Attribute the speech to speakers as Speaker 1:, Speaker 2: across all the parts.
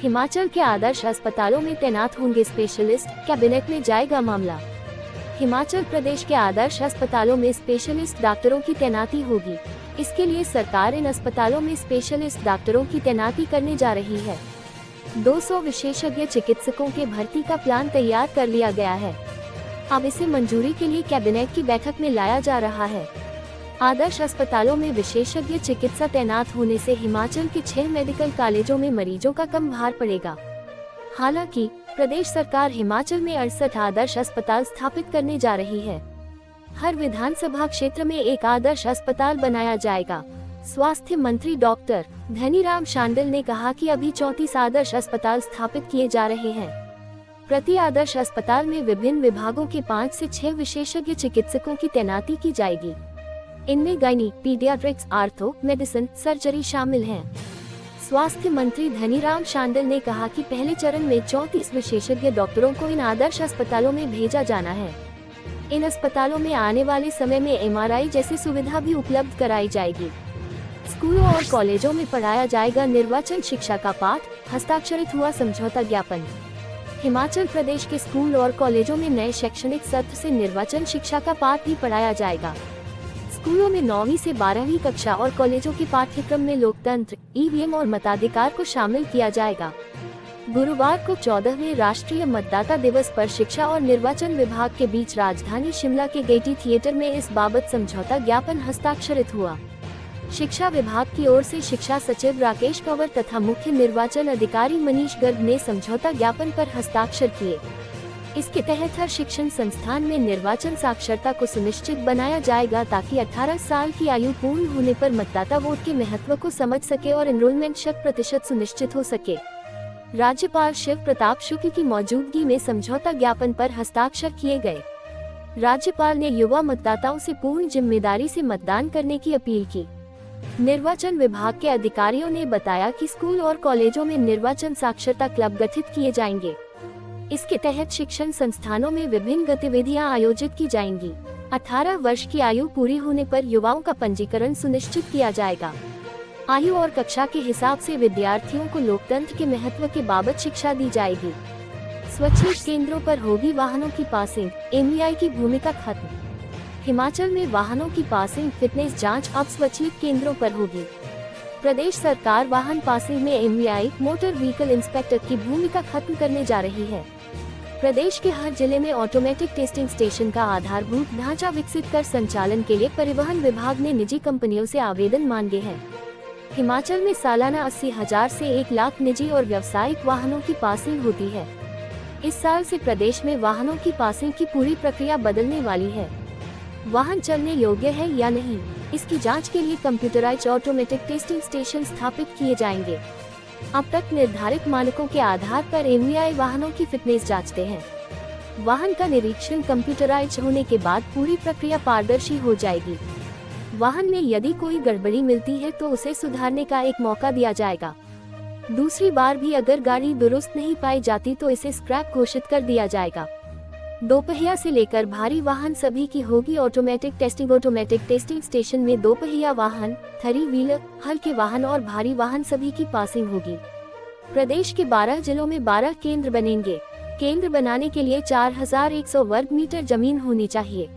Speaker 1: हिमाचल के आदर्श अस्पतालों में तैनात होंगे स्पेशलिस्ट, कैबिनेट में जाएगा मामला। हिमाचल प्रदेश के आदर्श अस्पतालों में स्पेशलिस्ट डॉक्टरों की तैनाती होगी। इसके लिए सरकार इन अस्पतालों में स्पेशलिस्ट डॉक्टरों की तैनाती करने जा रही है। 200 विशेषज्ञ चिकित्सकों के भर्ती का प्लान तैयार कर लिया गया है। अब इसे मंजूरी के लिए कैबिनेट की बैठक में लाया जा रहा है। आदर्श अस्पतालों में विशेषज्ञ चिकित्सा तैनात होने से हिमाचल के 6 मेडिकल कॉलेजों में मरीजों का कम भार पड़ेगा। हालांकि प्रदेश सरकार हिमाचल में 68 आदर्श अस्पताल स्थापित करने जा रही है। हर विधानसभा क्षेत्र में एक आदर्श अस्पताल बनाया जाएगा। स्वास्थ्य मंत्री डॉक्टर धनीराम शांडिल ने कहा कि अभी 34 आदर्श अस्पताल स्थापित किए जा रहे हैं। प्रति आदर्श अस्पताल में विभिन्न विभागों के 5 से 6 विशेषज्ञ चिकित्सकों की तैनाती की जाएगी। इनमें gynae, paediatrics, ortho, medicine, surgery शामिल हैं। स्वास्थ्य मंत्री धनीराम शांडिल ने कहा कि पहले चरण में 34 विशेषज्ञ डॉक्टरों को इन आदर्श अस्पतालों में भेजा जाना है। इन अस्पतालों में आने वाले समय में MRI जैसी सुविधा भी उपलब्ध कराई जाएगी। स्कूलों और कॉलेजों में पढ़ाया जाएगा निर्वाचन शिक्षा का पाठ, हस्ताक्षरित हुआ समझौता ज्ञापन। हिमाचल प्रदेश के स्कूल और कॉलेजों में नए शैक्षणिक सत्र से निर्वाचन शिक्षा का पाठ भी पढ़ाया जाएगा। स्कूलों में 9वीं से 12वीं कक्षा और कॉलेजों के पाठ्यक्रम में लोकतंत्र, EVM और मताधिकार को शामिल किया जाएगा। गुरुवार को 14वें राष्ट्रीय मतदाता दिवस पर शिक्षा और निर्वाचन विभाग के बीच राजधानी शिमला के गेयटी थिएटर में इस बाबत समझौता ज्ञापन हस्ताक्षरित हुआ। शिक्षा विभाग की ओर से शिक्षा सचिव राकेश कंवर तथा मुख्य निर्वाचन अधिकारी मनीष गर्ग ने समझौता ज्ञापन पर हस्ताक्षर किए। इसके तहत हर शिक्षण संस्थान में निर्वाचन साक्षरता को सुनिश्चित बनाया जाएगा ताकि 18 साल की आयु पूर्ण होने पर मतदाता वोट के महत्व को समझ सके और एनरोलमेंट 100% सुनिश्चित हो सके। राज्यपाल शिव प्रताप शुक्ल की मौजूदगी में समझौता ज्ञापन पर हस्ताक्षर किए गए। राज्यपाल ने युवा मतदाताओं से पूर्ण जिम्मेदारी से मतदान करने की अपील की। निर्वाचन विभाग के अधिकारियों ने बताया कि स्कूल और कॉलेजों में निर्वाचन साक्षरता क्लब गठित किए जाएंगे। इसके तहत शिक्षण संस्थानों में विभिन्न गतिविधियां आयोजित की जाएंगी। 18 वर्ष की आयु पूरी होने पर युवाओं का पंजीकरण सुनिश्चित किया जाएगा। आयु और कक्षा के हिसाब से विद्यार्थियों को लोकतंत्र के महत्व के बाबत शिक्षा दी जाएगी। स्वच्छता केंद्रों पर होगी वाहनों की पासिंग, MVI की भूमिका खत्म। हिमाचल में वाहनों की पासिंग फिटनेस जांच अब स्वच्छता केंद्रों पर होगी। प्रदेश सरकार वाहन पासिंग में MVI, मोटर व्हीकल इंस्पेक्टर की भूमिका खत्म करने जा रही है। प्रदेश के हर जिले में ऑटोमेटिक टेस्टिंग स्टेशन का आधारभूत ढांचा विकसित कर संचालन के लिए परिवहन विभाग ने निजी कंपनियों से आवेदन मांगे हैं। हिमाचल में सालाना 80,000 से 1 लाख निजी और व्यावसायिक वाहनों की पासिंग होती है। इस साल से प्रदेश में वाहनों की पासिंग की पूरी प्रक्रिया बदलने वाली है। वाहन चलने योग्य है या नहीं, इसकी जांच के लिए कंप्यूटराइज्ड ऑटोमेटिक टेस्टिंग स्टेशन स्थापित किए जाएंगे। अब तक निर्धारित मानकों के आधार पर MVI वाहनों की फिटनेस जांचते हैं। वाहन का निरीक्षण कंप्यूटराइज्ड होने के बाद पूरी प्रक्रिया पारदर्शी हो जाएगी। वाहन में यदि कोई गड़बड़ी मिलती है तो उसे सुधारने का एक मौका दिया जाएगा। दूसरी बार भी अगर गाड़ी दुरुस्त नहीं पाई जाती तो इसे स्क्रैप घोषित कर दिया जाएगा। दोपहिया से लेकर भारी वाहन सभी की होगी automatic testing. Automatic testing station में दोपहिया वाहन, 3 व्हीलर, हल्के वाहन और भारी वाहन सभी की पासिंग होगी। प्रदेश के 12 जिलों में 12 केंद्र बनेंगे। केंद्र बनाने के लिए 4100 वर्ग मीटर जमीन होनी चाहिए।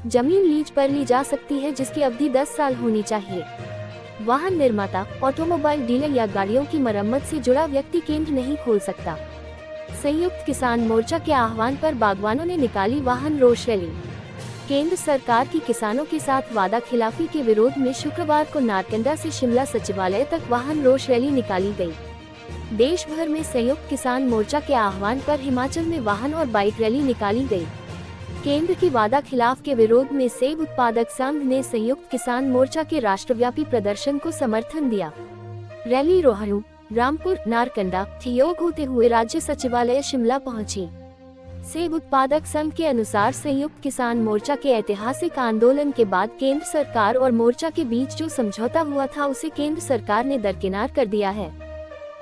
Speaker 1: जमीन लीज पर ली जा सकती है जिसकी अवधि 10 साल होनी चाहिए। वाहन निर्माता, ऑटोमोबाइल डीलर या गाड़ियों की मरम्मत से जुड़ा व्यक्ति केंद्र नहीं खोल सकता। संयुक्त किसान मोर्चा के आह्वान पर बागवानों ने निकाली वाहन रोष रैली। केंद्र सरकार की किसानों के साथ वादा खिलाफी के विरोध में शुक्रवार को नारकंडा से शिमला सचिवालय तक वाहन रोष रैली निकाली गई। देश भर में संयुक्त किसान मोर्चा के आह्वान पर हिमाचल में वाहन और बाइक रैली निकाली गई। केंद्र की वादा खिलाफ के विरोध में सेब उत्पादक संघ ने संयुक्त किसान मोर्चा के राष्ट्रव्यापी प्रदर्शन को समर्थन दिया। रैली रोहड़ू, रामपुर, नारकंडा, ठियोग होते हुए राज्य सचिवालय शिमला पहुंची। सेब उत्पादक संघ के अनुसार संयुक्त किसान मोर्चा के ऐतिहासिक आंदोलन के बाद केंद्र सरकार और मोर्चा के बीच जो समझौता हुआ था उसे केंद्र सरकार ने दरकिनार कर दिया है।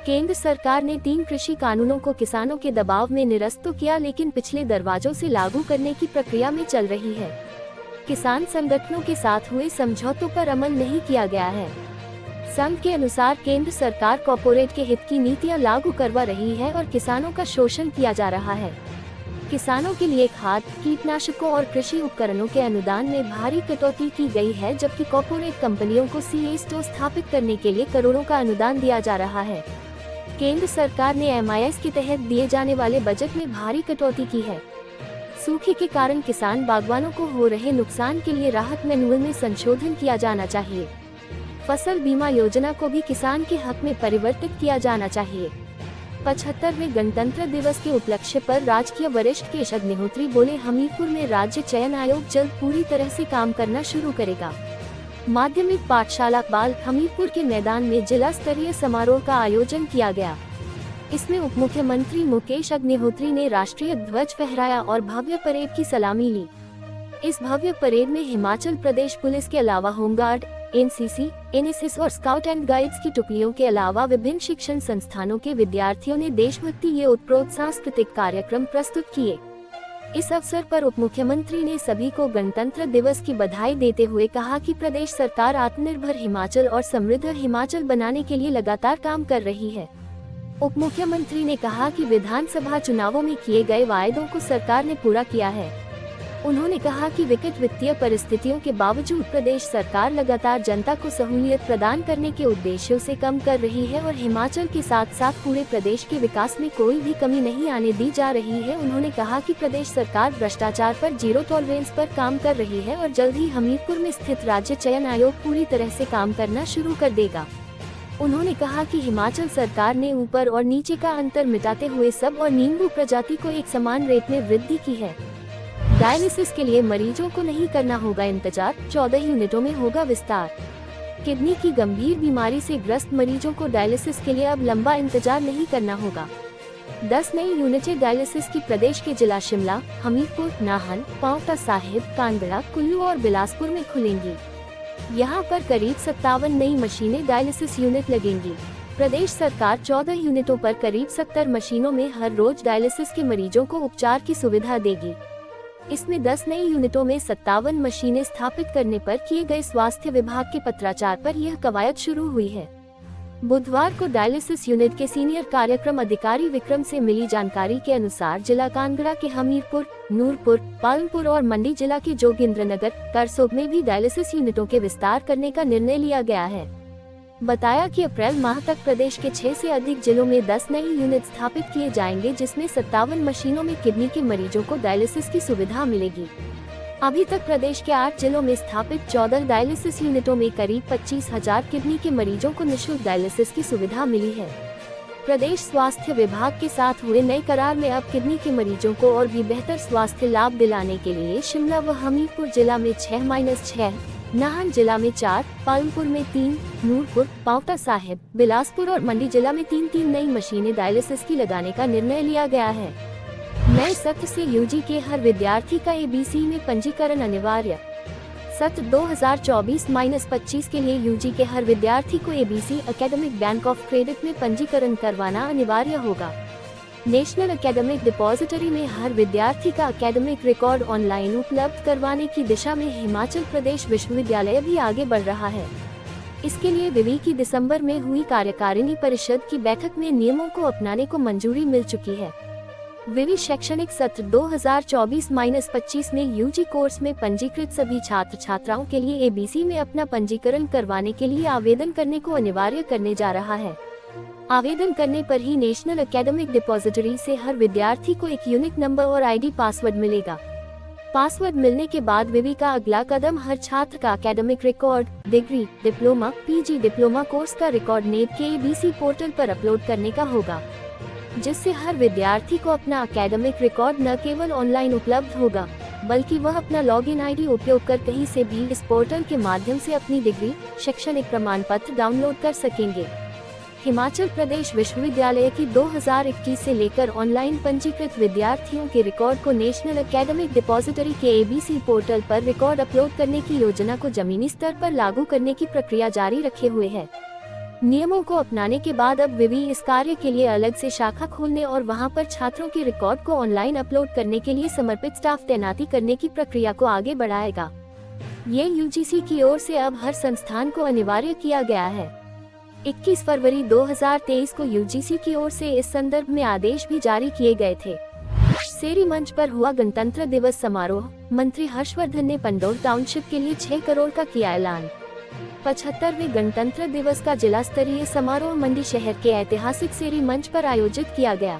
Speaker 1: केंद्र सरकार ने 3 कृषि कानूनों को किसानों के दबाव में निरस्त तो किया लेकिन पिछले दरवाजों से लागू करने की प्रक्रिया में चल रही है। किसान संगठनों के साथ हुए समझौतों पर अमल नहीं किया गया है। संघ के अनुसार केंद्र सरकार कॉर्पोरेट के हित की नीतियां लागू करवा रही है और किसानों का शोषण किया जा रहा है। किसानों के लिए खाद, कीटनाशकों और कृषि उपकरणों के अनुदान में भारी कटौती की गई है, जबकि कॉर्पोरेट कंपनियों को सीए स्टोर स्थापित करने के लिए करोड़ों का अनुदान दिया जा रहा है। केंद्र सरकार ने एमआईएस के तहत दिए जाने वाले बजट में भारी कटौती की है। सूखे के कारण किसान बागवानों को हो रहे नुकसान के लिए राहत मैनुअल में संशोधन किया जाना चाहिए। फसल बीमा योजना को भी किसान के हक में परिवर्तित किया जाना चाहिए। 75वें गणतंत्र दिवस के उपलक्ष्य पर राजकीय वरिष्ठ केश अग्निहोत्री बोले, हमीरपुर में राज्य चयन आयोग जल्द पूरी तरह से काम करना शुरू करेगा। माध्यमिक पाठशाला बाल हमीरपुर के मैदान में जिला स्तरीय समारोह का आयोजन किया गया। इसमें उप मुख्यमंत्री मुकेश अग्निहोत्री ने राष्ट्रीय ध्वज फहराया और भव्य परेड की सलामी ली। इस भव्य परेड में हिमाचल प्रदेश पुलिस के अलावा होमगार्ड, एनसीसी, एनएसएस और स्काउट एंड गाइड्स की टुकड़ियों के अलावा विभिन्न शिक्षण संस्थानों के विद्यार्थियों ने देशभक्ति ये उत्प्रोत सांस्कृतिक कार्यक्रम प्रस्तुत किए। इस अवसर पर उप मुख्यमंत्री ने सभी को गणतंत्र दिवस की बधाई देते हुए कहा कि प्रदेश सरकार आत्मनिर्भर हिमाचल और समृद्ध हिमाचल बनाने के लिए लगातार काम कर रही है। उप मुख्यमंत्री ने कहा कि विधानसभा चुनावों में किए गए वायदों को सरकार ने पूरा किया है। उन्होंने कहा कि विकट वित्तीय परिस्थितियों के बावजूद प्रदेश सरकार लगातार जनता को सहूलियत प्रदान करने के उद्देश्यों से काम कर रही है और हिमाचल के साथ साथ पूरे प्रदेश के विकास में कोई भी कमी नहीं आने दी जा रही है। उन्होंने कहा कि प्रदेश सरकार भ्रष्टाचार पर जीरो टॉलरेंस पर काम कर रही है और जल्द ही हमीरपुर में स्थित राज्य चयन आयोग पूरी तरह से काम करना शुरू कर देगा। उन्होंने कहा कि हिमाचल सरकार ने ऊपर और नीचे का अंतर मिटाते हुए सब और नींबू प्रजाति को एक समान रेट में वृद्धि की है। डायलिसिस के लिए मरीजों को नहीं करना होगा इंतजार, 14 यूनिटों में होगा विस्तार। किडनी की गंभीर बीमारी से ग्रस्त मरीजों को डायलिसिस के लिए अब लंबा इंतजार नहीं करना होगा। 10 नई यूनिटें डायलिसिस की प्रदेश के जिला शिमला, हमीरपुर, नाहन, पांवटा साहिब, कांगड़ा, कुल्लू और बिलासपुर में खुलेंगी। यहाँ पर करीब 57 नई मशीनें डायलिसिस यूनिट लगेंगी। प्रदेश सरकार 14 यूनिटों पर करीब 70 मशीनों में हर रोज डायलिसिस के मरीजों को उपचार की सुविधा देगी। इसमें 10 नई यूनिटों में 57 मशीनें स्थापित करने पर किए गए स्वास्थ्य विभाग के पत्राचार पर यह कवायद शुरू हुई है। बुधवार को डायलिसिस यूनिट के सीनियर कार्यक्रम अधिकारी विक्रम से मिली जानकारी के अनुसार जिला कांगड़ा के हमीरपुर, नूरपुर, पालमपुर और मंडी जिला के जोगिंद्रनगर, करसोग में भी डायलिसिस यूनिटों के विस्तार करने का निर्णय लिया गया है। बताया कि अप्रैल माह तक प्रदेश के 6 से अधिक जिलों में 10 नई यूनिट स्थापित किए जाएंगे, जिसमें 57 मशीनों में किडनी के मरीजों को डायलिसिस की सुविधा मिलेगी। अभी तक प्रदेश के 8 जिलों में स्थापित 14 डायलिसिस यूनिटों में करीब 25,000 किडनी के मरीजों को निःशुल्क डायलिसिस की सुविधा मिली है। प्रदेश स्वास्थ्य विभाग के साथ हुए नए करार में अब किडनी के मरीजों को और भी बेहतर स्वास्थ्य लाभ दिलाने के लिए शिमला व हमीरपुर जिला में 6-6, नाहन जिला में 4, पालमपुर में 3, नूरपुर, पांवटा साहिब, बिलासपुर और मंडी जिला में 3-3 नई मशीनें डायलिसिस की लगाने का निर्णय लिया गया है। नए सत्र से यूजी के हर विद्यार्थी का एबीसी में पंजीकरण अनिवार्य। सत्र 2024-25 के लिए यूजी के हर विद्यार्थी को ABC academic bank of credit में पंजीकरण करवाना अनिवार्य होगा। नेशनल एकेडमिक डिपॉजिटरी में हर विद्यार्थी का एकेडमिक रिकॉर्ड ऑनलाइन उपलब्ध करवाने की दिशा में हिमाचल प्रदेश विश्वविद्यालय भी आगे बढ़ रहा है। इसके लिए विवि की दिसंबर में हुई कार्यकारिणी परिषद की बैठक में नियमों को अपनाने को मंजूरी मिल चुकी है। विवि शैक्षणिक सत्र 2024-25 में यूजी कोर्स में पंजीकृत सभी छात्र छात्राओं के लिए एबीसी में अपना पंजीकरण करवाने के लिए आवेदन करने को अनिवार्य करने जा रहा है। आवेदन करने पर ही नेशनल एकेडमिक डिपॉजिटरी से हर विद्यार्थी को एक यूनिक नंबर और आईडी पासवर्ड मिलेगा। पासवर्ड मिलने के बाद विवि का अगला कदम हर छात्र का academic record, degree, diploma, PG diploma course का रिकॉर्ड नेट के एबीसी पोर्टल पर अपलोड करने का होगा, जिससे हर विद्यार्थी को अपना एकेडमिक रिकॉर्ड न केवल ऑनलाइन उपलब्ध होगा, बल्कि वह अपना लॉगिन आईडी उपयोग कर कहीं से भी इस पोर्टल के माध्यम से अपनी डिग्री, शैक्षणिक प्रमाण पत्र डाउनलोड कर सकेंगे। हिमाचल प्रदेश विश्वविद्यालय की 2021 से लेकर ऑनलाइन पंजीकृत विद्यार्थियों के रिकॉर्ड को नेशनल एकेडमिक डिपॉजिटरी के एबीसी पोर्टल पर रिकॉर्ड अपलोड करने की योजना को जमीनी स्तर पर लागू करने की प्रक्रिया जारी रखे हुए है। नियमों को अपनाने के बाद अब विवि इस कार्य के लिए अलग से शाखा खोलने और वहां पर छात्रों के रिकॉर्ड को ऑनलाइन अपलोड करने के लिए समर्पित स्टाफ तैनाती करने की प्रक्रिया को आगे बढ़ाएगा। ये यूजीसी की ओर से अब हर संस्थान को अनिवार्य किया गया है। 21 फरवरी 2023 को यूजीसी की ओर से इस संदर्भ में आदेश भी जारी किए गए थे। सेरी मंच पर हुआ गणतंत्र दिवस समारोह, मंत्री हर्षवर्धन ने पंडोर टाउनशिप के लिए 6 करोड़ का किया ऐलान। 75वें गणतंत्र दिवस का जिला स्तरीय समारोह मंडी शहर के ऐतिहासिक सेरी मंच पर आयोजित किया गया।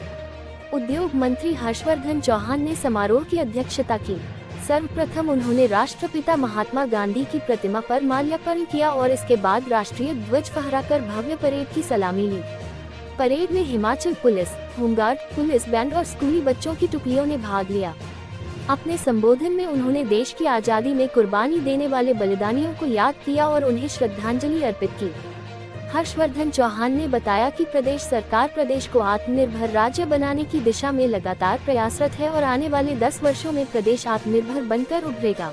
Speaker 1: उद्योग मंत्री हर्षवर्धन चौहान ने समारोह की अध्यक्षता की। सर्वप्रथम उन्होंने राष्ट्रपिता महात्मा गांधी की प्रतिमा पर माल्यार्पण किया और इसके बाद राष्ट्रीय ध्वज फहराकर भव्य परेड की सलामी ली। परेड में Himachal police, home guard, police band और स्कूली बच्चों की टुकड़ियों ने भाग लिया। अपने संबोधन में उन्होंने देश की आजादी में कुर्बानी देने वाले बलिदानियों को याद किया और उन्हें श्रद्धांजलि अर्पित की। हर्षवर्धन चौहान ने बताया कि प्रदेश सरकार प्रदेश को आत्मनिर्भर राज्य बनाने की दिशा में लगातार प्रयासरत है और आने वाले 10 वर्षों में प्रदेश आत्मनिर्भर बनकर उभरेगा।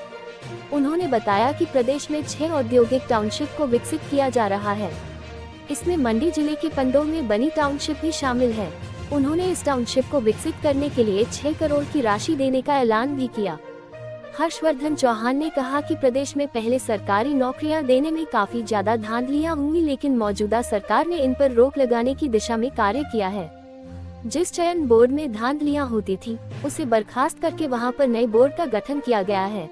Speaker 1: उन्होंने बताया कि प्रदेश में 6 औद्योगिक टाउनशिप को विकसित किया जा रहा है। इसमें मंडी जिले के पंडोर में बनी टाउनशिप भी शामिल है। उन्होंने इस टाउनशिप को विकसित करने के लिए 6 करोड़ की राशि देने का ऐलान भी किया। हर्षवर्धन चौहान ने कहा कि प्रदेश में पहले सरकारी नौकरियां देने में काफी ज्यादा धांधलियां हुई, लेकिन मौजूदा सरकार ने इन पर रोक लगाने की दिशा में कार्य किया है। जिस चयन बोर्ड में धांधलियां होती थी, उसे बर्खास्त करके वहां पर नए बोर्ड का गठन किया गया है।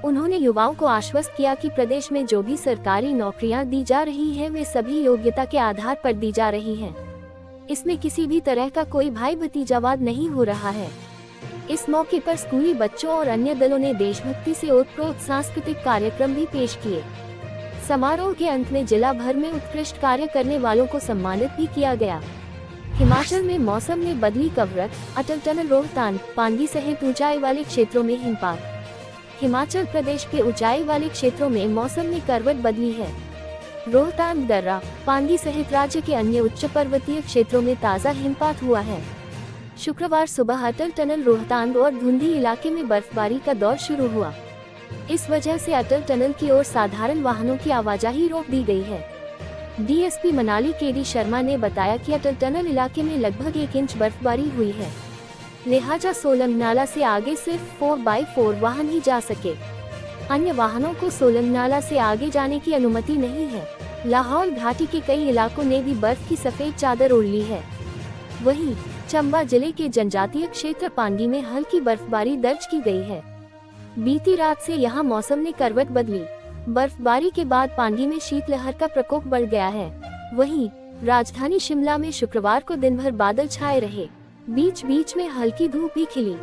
Speaker 1: उन्होंने युवाओं को आश्वस्त किया कि प्रदेश में जो भी सरकारी नौकरियां दी जा रही हैं, वे सभी योग्यता के आधार पर दी जा रही हैं। इसमें किसी भी तरह का कोई भाई भतीजावाद नहीं हो रहा है। इस मौके पर स्कूली बच्चों और अन्य दलों ने देशभक्ति से ओतप्रोत सांस्कृतिक कार्यक्रम भी पेश किए। समारोह के अंत में जिला भर में उत्कृष्ट कार्य करने वालों को सम्मानित भी किया गया। हिमाचल में मौसम ने बदली कवरत, अटल टनल रोहतांग, पांगी सहित ऊंचाई वाले क्षेत्रों में हिमपात। हिमाचल प्रदेश के ऊंचाई वाले क्षेत्रों में मौसम ने करवट बदली है। रोहतांग दर्रा, पांगी सहित राज्य के अन्य उच्च पर्वतीय क्षेत्रों में ताज़ा हिमपात हुआ है। शुक्रवार सुबह अटल टनल रोहतांग और धुंधी इलाके में बर्फबारी का दौर शुरू हुआ। इस वजह से अटल टनल की ओर साधारण वाहनों की आवाजाही रोक दी गई है। डीएसपी मनाली केडी शर्मा ने बताया कि अटल टनल इलाके में लगभग 1 इंच बर्फबारी हुई है, लिहाजा सोलंग नाला से आगे सिर्फ 4x4 वाहन ही जा सके। अन्य वाहनों को सोलंग नाला से आगे जाने की अनुमति नहीं है। लाहौल घाटी के कई इलाकों ने भी बर्फ की सफेद चादर ओढ़ ली है। वहीं चंबा जिले के जनजातीय क्षेत्र पांगी में हल्की बर्फबारी दर्ज की गई है। बीती रात से यहां मौसम ने करवट बदली। बर्फबारी के बाद पांगी में शीतलहर का प्रकोप बढ़ गया है। वहीं राजधानी शिमला में शुक्रवार को दिन भर बादल छाए रहे, बीच बीच में हल्की धूप भी खिली।